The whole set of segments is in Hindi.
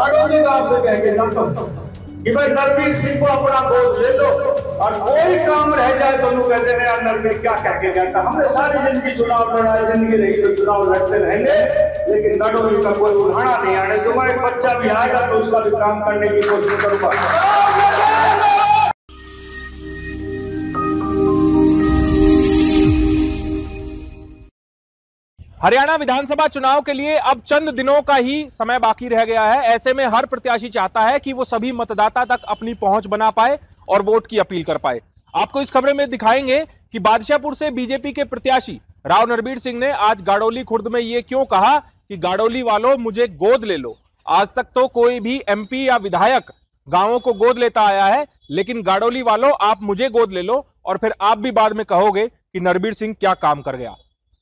गाड़ोली गांव से कह के जाता हूं कि भाई नरवीर सिंह को अपना गोद ले लो और कोई काम रह जाए तो लोग कहते हैं यार नरवीर क्या कह के गया था। हमने सारी जिंदगी चुनाव लड़ा, जिंदगी रही तो चुनाव लड़ते रहेंगे, लेकिन गाड़ोली का कोई उल्हाड़ा नहीं आने दूंगा। एक बच्चा भी आएगा तो उसका भी काम करने की कोशिश करूंगा। हरियाणा विधानसभा चुनाव के लिए अब चंद दिनों का ही समय बाकी रह गया है। ऐसे में हर प्रत्याशी चाहता है कि वो सभी मतदाता तक अपनी पहुंच बना पाए और वोट की अपील कर पाए। आपको इस खबर में दिखाएंगे कि बादशाहपुर से बीजेपी के प्रत्याशी राव नरबीर सिंह ने आज गाड़ोली खुर्द में ये क्यों कहा कि गाड़ोली वालों मुझे गोद ले लो। आज तक तो कोई भी एमपी या विधायक गांवों को गोद लेता आया है, लेकिन गाड़ोली वालों आप मुझे गोद ले लो और फिर आप भी बाद में कहोगे कि नरबीर सिंह क्या काम कर गया।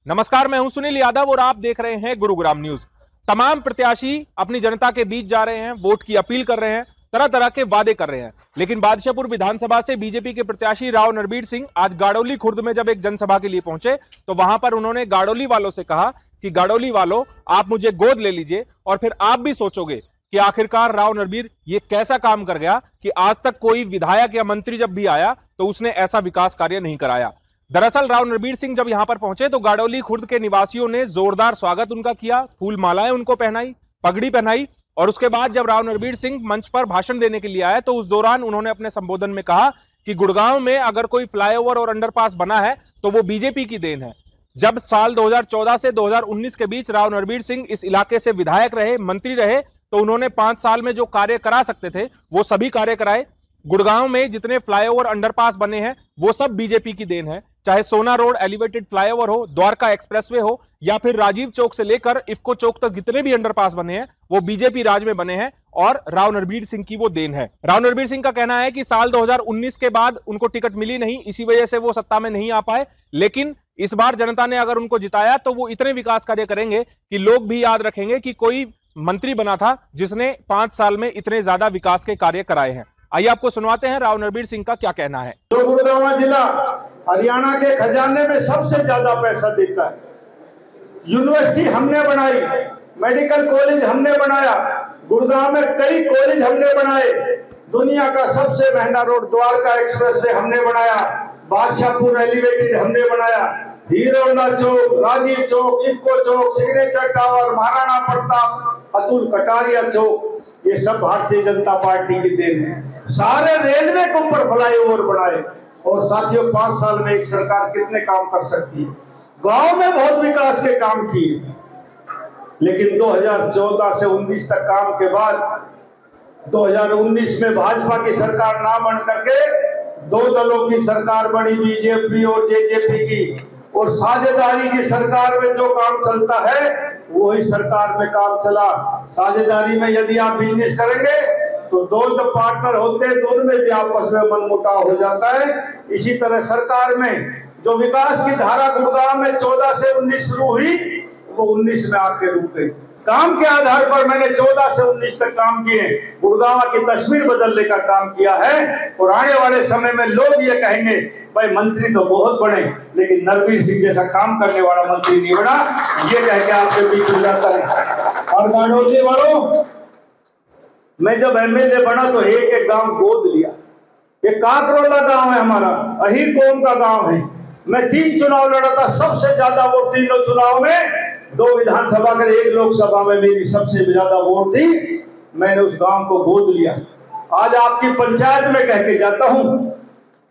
नमस्कार, मैं हूं सुनील यादव और आप देख रहे हैं गुरुग्राम न्यूज। तमाम प्रत्याशी अपनी जनता के बीच जा रहे हैं, वोट की अपील कर रहे हैं, तरह तरह के वादे कर रहे हैं, लेकिन बादशाहपुर विधानसभा से बीजेपी के प्रत्याशी राव नरबीर सिंह आज गाड़ोली खुर्द में जब एक जनसभा के लिए पहुंचे तो वहां पर उन्होंने गाड़ोली वालों से कहा कि गाड़ोली वालों आप मुझे गोद ले लीजिए और फिर आप भी सोचोगे कि आखिरकार राव नरबीर ये कैसा काम कर गया कि आज तक कोई विधायक या मंत्री जब भी आया तो उसने ऐसा विकास कार्य नहीं कराया। दरअसल राव नरबीर सिंह जब यहां पर पहुंचे तो गाड़ोली खुर्द के निवासियों ने जोरदार स्वागत उनका किया, फूल मालाएं उनको पहनाई, पगड़ी पहनाई और उसके बाद जब राव नरबीर सिंह मंच पर भाषण देने के लिए आए तो उस दौरान उन्होंने अपने संबोधन में कहा कि गुड़गांव में अगर कोई फ्लाईओवर और अंडरपास बना है तो वो बीजेपी की देन है। जब साल 2014 से 2019 के बीच राव नरबीर सिंह इस इलाके से विधायक रहे, मंत्री रहे, तो उन्होंने 5 साल में जो कार्य करा सकते थे वो सभी कार्य कराए। गुड़गांव में जितने फ्लाईओवर अंडरपास बने हैं वो सब बीजेपी की देन है, चाहे सोना रोड एलिवेटेड फ्लाईओवर हो, द्वारका एक्सप्रेसवे हो या फिर राजीव चौक से लेकर इफ्को चौक तक जितने भी अंडरपास बने हैं वो बीजेपी राज में बने हैं और राव नरबीर सिंह की वो देन है। राव नरबीर सिंह का कहना है कि साल 2019 के बाद उनको टिकट मिली नहीं, इसी वजह से वो सत्ता में नहीं आ पाए, लेकिन इस बार जनता ने अगर उनको जिताया तो वो इतने विकास कार्य करेंगे कि लोग भी याद रखेंगे कि कोई मंत्री बना था जिसने 5 साल में इतने ज्यादा विकास के कार्य कराए हैं। आइए आपको सुनवाते हैं राव नरबीर सिंह का क्या कहना है। जो गुड़गांव जिला हरियाणा के खजाने में सबसे ज्यादा पैसा देता है, यूनिवर्सिटी हमने बनाई, मेडिकल कॉलेज हमने बनाया, गुड़गांव में कई कॉलेज हमने बनाए, दुनिया का सबसे महंगा रोड द्वारका एक्सप्रेस से हमने बनाया, बादशाहपुर एलिवेटेड हमने बनाया, हीरोंडा चौक, राजीव चौक, इफ्को चौक, सिग्नेचर टावर, महाराणा प्रताप, अतुल कटारिया चौक, ये सब भारतीय जनता पार्टी की देन है। सारे रेलवे के ऊपर फ्लाईओवर बनाए और साथियों 5 साल में एक सरकार कितने काम कर सकती है। गांव में बहुत विकास के काम किए, लेकिन 2014 से 19 तक काम के बाद 2019 में भाजपा की सरकार ना बन करके 2 दलों की सरकार बनी, बीजेपी और जेजेपी की, और साझेदारी की सरकार में जो काम चलता है वही सरकार में काम चला। साझेदारी में यदि आप बिजनेस करेंगे तो 2 पार्टनर होते हैं, दोनों में भी आपस में मनमुटाव हो जाता है। इसी तरह सरकार में जो विकास की धारा गुड़गांव में 14 से 19 शुरू हुई वो 19 में आके रुक गई। काम के आधार पर मैंने 14 से 19 तक काम किए, गुड़गांव की तस्वीर बदलने का काम किया है और आने वाले समय में लोग ये कहेंगे भाई मंत्री तो बहुत बने लेकिन नरबीर सिंह जैसा काम करने वाला मंत्री नहीं बना, ये कह के आपके बीच में जाता है। और गाड़ोली वालों, मैं जब एमएलए बना तो एक गांव गोद लिया। ये काकरोला गांव है हमारा, अहीर कौम का गांव है। मैं 3 चुनाव लड़ा था, सबसे ज्यादा वोट तीनों चुनाव में, 2 विधानसभा के 1 लोकसभा में मेरी सबसे ज्यादा वोट थी। मैंने उस गांव को गोद लिया। आज आपकी पंचायत में कह के जाता हूं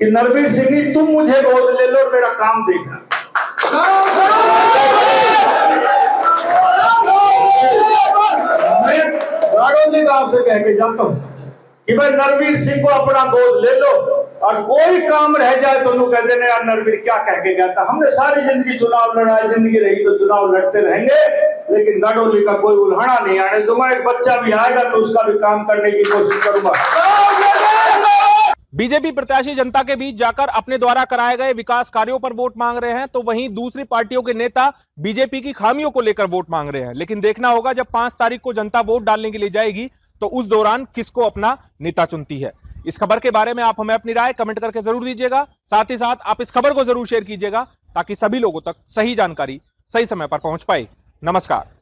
कि नरबीर सिंह तुम मुझे गोद ले लो और मेरा काम देखना। मैं गाड़ोली गांव से कह के जाता हूं कि भाई नरबीर सिंह को अपना गोद ले लो और कोई काम रह जाए तो लोग कहते हैं यार नरबीर क्या कह के गया था। हमने सारी जिंदगी चुनाव लड़ा, जिंदगी रही तो चुनाव लड़ते रहेंगे, लेकिन गाड़ोली का कोई उल्हाड़ा नहीं आने दूंगा। एक बच्चा भी आएगा तो उसका भी काम करने की कोशिश करूंगा। बीजेपी प्रत्याशी जनता के बीच जाकर अपने द्वारा कराए गए विकास कार्यों पर वोट मांग रहे हैं, तो वहीं दूसरी पार्टियों के नेता बीजेपी की खामियों को लेकर वोट मांग रहे हैं। लेकिन देखना होगा जब 5 तारीख को जनता वोट डालने के लिए जाएगी तो उस दौरान किसको अपना नेता चुनती है। इस खबर के बारे में आप हमें अपनी राय कमेंट करके जरूर दीजिएगा। साथ ही साथ आप इस खबर को जरूर शेयर कीजिएगा ताकि सभी लोगों तक सही जानकारी सही समय पर पहुंच पाए। नमस्कार।